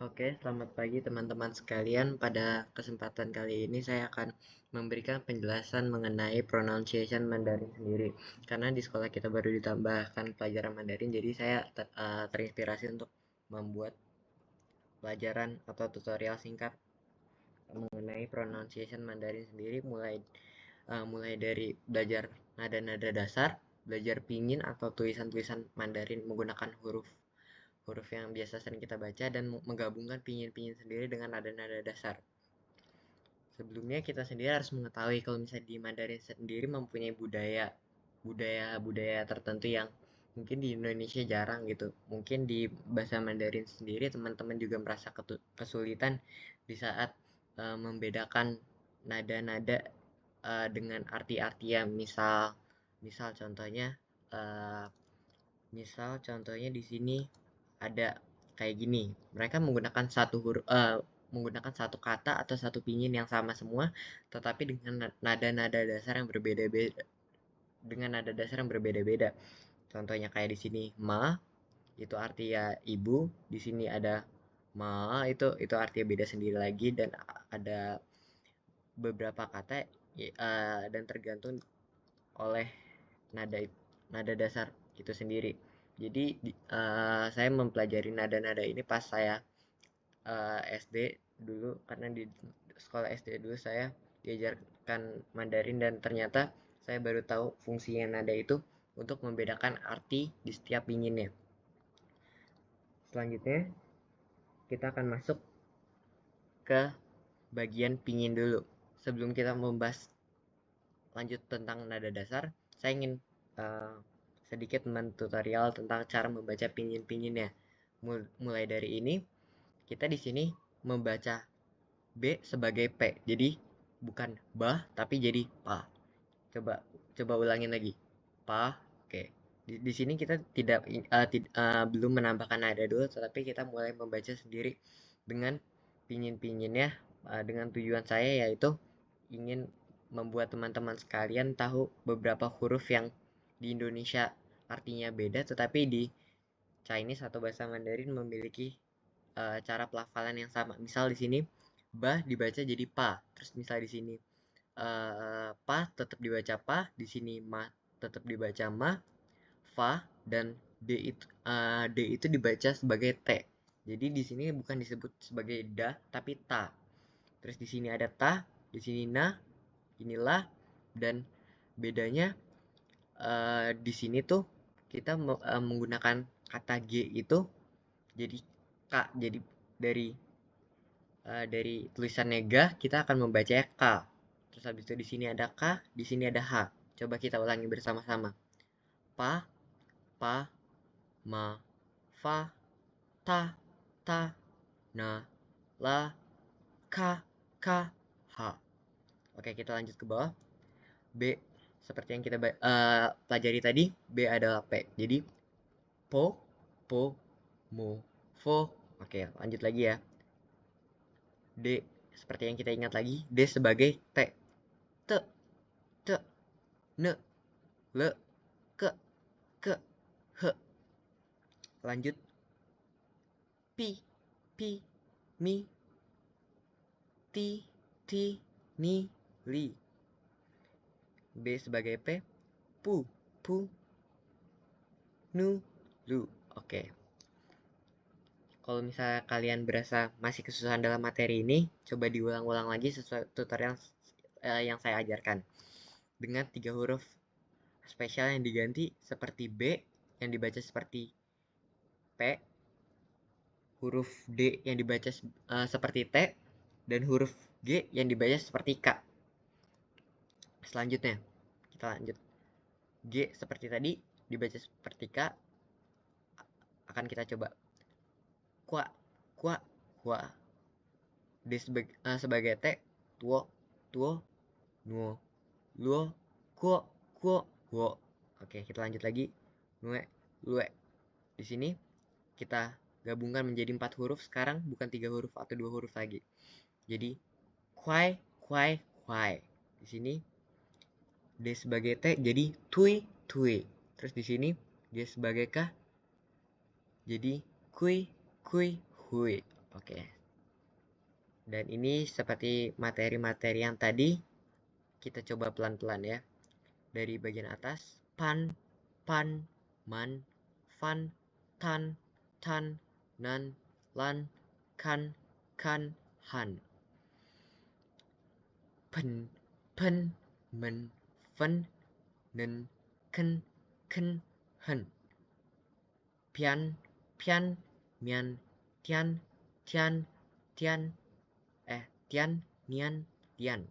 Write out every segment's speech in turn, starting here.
Oke, selamat pagi teman-teman sekalian. Pada kesempatan kali ini saya akan memberikan penjelasan mengenai pronunciation Mandarin sendiri. Karena di sekolah kita baru ditambahkan pelajaran Mandarin, jadi saya terinspirasi untuk membuat pelajaran atau tutorial singkat mengenai pronunciation Mandarin sendiri, mulai dari belajar nada-nada dasar, belajar pinyin atau tulisan-tulisan Mandarin menggunakan huruf huruf yang biasa sering kita baca dan menggabungkan pinyin-pinyin sendiri dengan nada-nada dasar. Sebelumnya kita sendiri harus mengetahui kalau misalnya di Mandarin sendiri mempunyai budaya tertentu yang mungkin di Indonesia jarang gitu. Mungkin di bahasa Mandarin sendiri teman-teman juga merasa kesulitan di saat membedakan nada-nada dengan arti-artian. Misal contohnya uh, misal contohnya di sini ada kayak gini. Mereka menggunakan satu kata atau satu pinyin yang sama semua, tetapi dengan nada-nada dasar yang berbeda-beda. Dengan nada dasar yang berbeda-beda. Contohnya kayak di sini ma itu artinya ibu, di sini ada ma itu artinya beda sendiri lagi dan ada beberapa kata dan tergantung oleh nada nada dasar itu sendiri. Jadi saya mempelajari nada-nada ini pas saya SD dulu karena di sekolah SD dulu saya diajarkan Mandarin dan ternyata saya baru tahu fungsinya nada itu untuk membedakan arti di setiap pinginnya. Selanjutnya kita akan masuk ke bagian pingin dulu. Sebelum kita membahas lanjut tentang nada dasar, saya ingin uh, sedikit mentutorial tentang cara membaca pinyin-pinyinnya. Mulai dari ini, kita di sini membaca B sebagai P. Jadi bukan bah tapi jadi pa. Coba coba ulangin lagi. Pa. Oke. Di sini kita belum menambahkan nada dulu, tetapi kita mulai membaca sendiri dengan pinyin-pinyinnya dengan tujuan saya yaitu ingin membuat teman-teman sekalian tahu beberapa huruf yang di Indonesia artinya beda, tetapi di Chinese atau bahasa Mandarin memiliki cara pelafalan yang sama. Misal di sini ba dibaca jadi pa, terus misal di sini pa tetap dibaca pa, di sini ma tetap dibaca ma, fa dan d itu dibaca sebagai t. Jadi di sini bukan disebut sebagai da tapi ta. Terus di sini ada ta, di sini na, inilah dan bedanya di sini tuh kita menggunakan kata G itu jadi K. Jadi dari tulisannya ga kita akan membacanya K. Terus habis itu di sini ada K, di sini ada H. Coba kita ulangi bersama-sama. Pa, pa, ma, fa, ta, ta, na, la, ka, ka, ha. Oke, kita lanjut ke bawah. B seperti yang kita pelajari tadi, B adalah P. Jadi po, po, mo, fo. Oke, lanjut lagi ya. D seperti yang kita ingat lagi, D sebagai T. Te, te, ne, le, ke, he. Lanjut pi, pi, mi, ti, ti, ni, li. B sebagai P, pu, pu, nu, lu. Oke. Kalau misalnya kalian berasa masih kesusahan dalam materi ini, coba diulang-ulang lagi sesuai tutorial yang saya ajarkan. Dengan 3 huruf spesial yang diganti seperti B yang dibaca seperti P, huruf D yang dibaca seperti T, dan huruf G yang dibaca seperti K. Selanjutnya, kita lanjut. G seperti tadi dibaca seperti K, akan kita coba. Kwa, kwa, kwa. D sebagai T, tuo, tuo, nuo, luo, kuo, kuo, wo. Oke, kita lanjut lagi. Nue, lue. Di sini kita gabungkan menjadi 4 huruf sekarang, bukan 3 huruf atau 2 huruf lagi. Jadi kwai, kwai, kwai. Di sini D sebagai T jadi tui, tui. Terus di sini D sebagai K jadi kui, kui, hui. Oke. Dan ini seperti materi-materi yang tadi, kita coba pelan-pelan ya. Dari bagian atas, pan, pan, man, fan, tan, tan, nan, lan, kan, han. Pen, pen, men, fen, nen, ken, hen. Pian, pian, mian, tian, tian, tian, tian, nian, tian.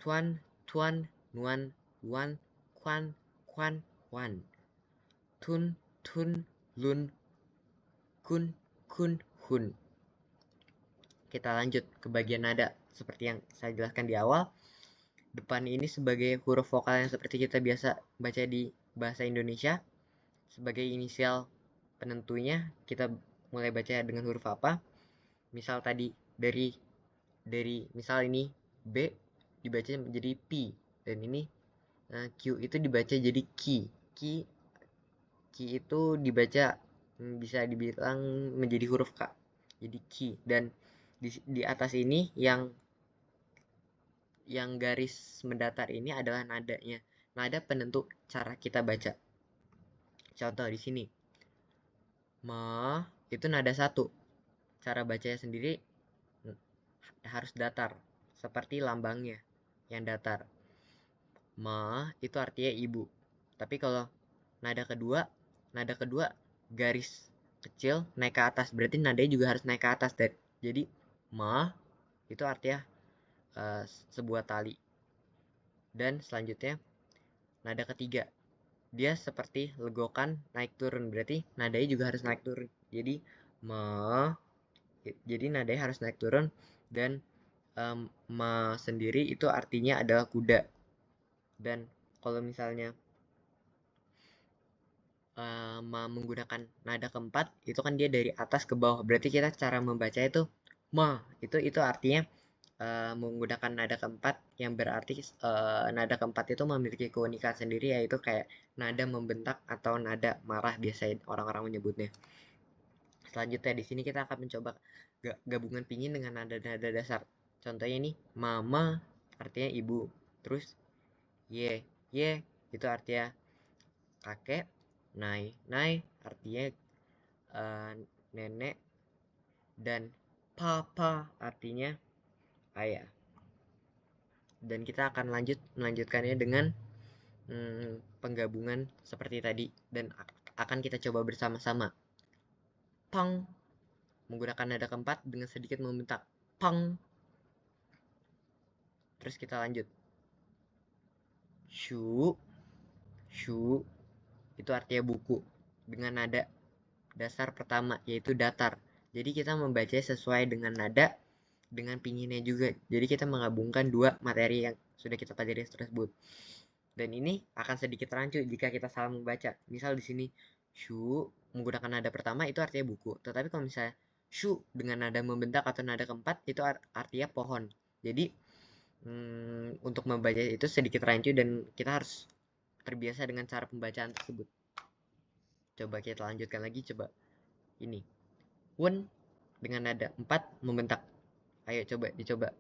Tuan, tuan, nuan, luan, kuan, kuan, wan. Tun, tun, lun, kun, kun, hun. Kita lanjut ke bagian nada. Seperti yang saya jelaskan di awal, depan ini sebagai huruf vokal yang seperti kita biasa baca di bahasa Indonesia. Sebagai inisial penentunya, kita mulai baca dengan huruf apa. Misal tadi dari misal ini B dibaca menjadi P, dan ini Q itu dibaca jadi Ki. Ki itu dibaca bisa dibilang menjadi huruf K. Jadi Ki. Dan di atas ini yang garis mendatar ini adalah nadanya. Nada penentu cara kita baca. Contoh di sini. Ma itu nada 1. Cara bacanya sendiri harus datar, seperti lambangnya yang datar. Ma itu artinya ibu. Tapi kalau nada kedua garis kecil naik ke atas, berarti nadanya juga harus naik ke atas. Jadi ma itu artinya sebuah tali. Dan selanjutnya nada ketiga, dia seperti legokan naik turun, berarti nadanya juga harus naik turun. Jadi ma, jadi nadanya harus naik turun. Dan ma sendiri itu artinya adalah kuda. Dan kalau misalnya ma menggunakan nada keempat, itu kan dia dari atas ke bawah, berarti kita cara membaca itu ma itu artinya menggunakan nada keempat, yang berarti nada keempat itu memiliki keunikan sendiri, yaitu kayak nada membentak atau nada marah biasanya orang-orang menyebutnya. Selanjutnya di sini kita akan mencoba gabungan pinyin dengan nada-nada dasar. Contohnya nih, mama artinya ibu, terus ye itu artinya kakek, nai artinya nenek, dan papa artinya ayah. Dan kita akan melanjutkannya dengan penggabungan seperti tadi, dan akan kita coba bersama-sama. Pang, menggunakan nada keempat dengan sedikit membentak. Pang. Terus kita lanjut. Shu itu artinya buku, dengan nada dasar pertama, yaitu datar. Jadi kita membaca sesuai dengan nada, dengan pinginnya juga. Jadi kita menggabungkan dua materi yang sudah kita pelajari tersebut. Dan ini akan sedikit rancu jika kita salah membaca. Misal di sini shu menggunakan nada pertama itu artinya buku. Tetapi kalau misalnya shu dengan nada membentak atau nada keempat itu artinya pohon. Jadi untuk membaca itu sedikit rancu, dan kita harus terbiasa dengan cara pembacaan tersebut. Coba kita lanjutkan lagi, coba ini. Wen dengan nada 4 membentak. Ayo coba dicoba.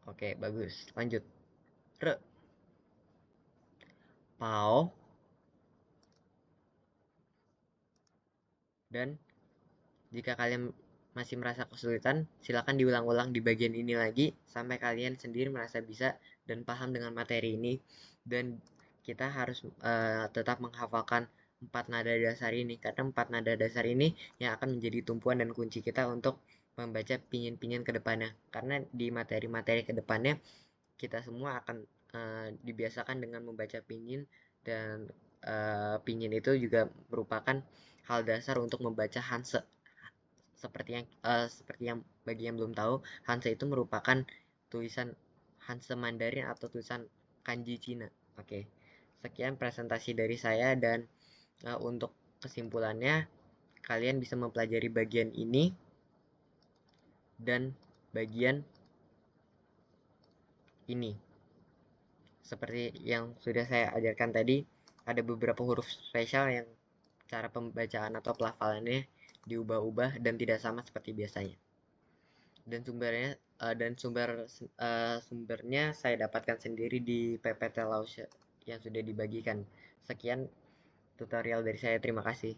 Oke, bagus. Lanjut. Re. Pao. Dan jika kalian masih merasa kesulitan, silakan diulang-ulang di bagian ini lagi sampai kalian sendiri merasa bisa dan paham dengan materi ini. Dan kita harus tetap menghafalkan 4 nada dasar ini, karena 4 nada dasar ini yang akan menjadi tumpuan dan kunci kita untuk membaca pinyin-pinyin ke depannya. Karena di materi-materi ke depannya kita semua akan dibiasakan dengan membaca pinyin, dan pinyin itu juga merupakan hal dasar untuk membaca Hanse. Seperti yang bagi yang belum tahu, Hanse itu merupakan tulisan Hanse Mandarin atau tulisan kanji Cina. Oke. Sekian presentasi dari saya, dan untuk kesimpulannya, kalian bisa mempelajari bagian ini dan bagian ini. Seperti yang sudah saya ajarkan tadi, ada beberapa huruf spesial yang cara pembacaan atau pelafalannya diubah-ubah dan tidak sama seperti biasanya. Dan sumbernya saya dapatkan sendiri di PPT Lausya yang sudah dibagikan. Sekian tutorial dari saya, terima kasih.